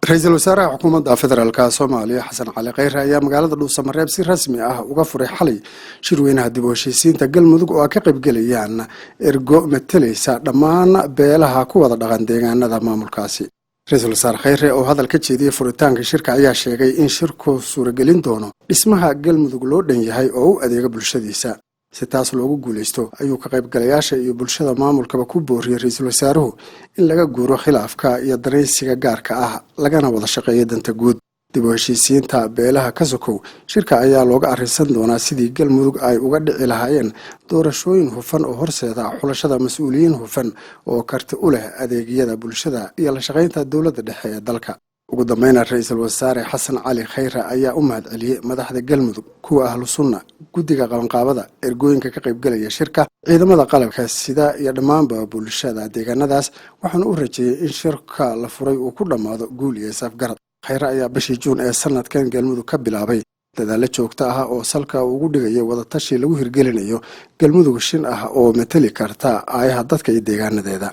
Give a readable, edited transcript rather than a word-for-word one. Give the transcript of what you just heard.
ra'iisul wasaaraha xukuumadda federaalka Soomaaliya Xasan Cali Khayre ayaa magaalada Dhuusamareeb si rasmi ah uga furay xalay shirweynaha dib u heshiisiinta Galmudug oo ka qayb galayaan ergo matalaysa dhammaan beelaha ku wada dhaqan deegaanada maamulkaasi. ra'iisul wasaare Khayre oo hadal ka jeediyay furitaanka shirka ayaa sheegay in shirku suuragelin doono dhismaha Galmudug loo dhan yahay oo u adeega bulshadiisa. si taas loogu guuleysto ayuu ka qayb galayaasha iyo bulshada maamulkaba ku booriyay ra'iisul wasaaruhu in laga guuro khilaafka iyo dareensiga gaarka ah lagana wada shaqeeyo danta guud. dib u heshiisiinta beelaha ka sokow shirka ayaa looga arrinsan doonaa sidii Galmudug ay uga dhici lahaayeen doorashooyin hufan oo horseeda xulashada mas'uuliyiin hufan oo karti u leh adeegyada bulshada iyo la shaqeynta dawladda dhexe ee dalka. ugu dambeyn ra'iisul wasaare Xasan Cali Khayre ayaa u mahadceliyay madaxda Galmudug kuwa ahlu sunna guddiga qabanqaabada ergooyinka ka qayb galaya shirka ciidamada qalabka sida iyo dhammaanba bulshada deegaanadaas waxaana u rajeeyay in shirka la furay uu ku dhamaado guul iyo safgarad. Khayre ayaa bishii Juun ee sanadkan Galmudug ka bilaabay dadaal joogto ah oo salka ugu dhigay wada tashi lagu hirgelinayo Galmudug shin ah oo matali karta ayaha dadka iyo deegaanadeeda.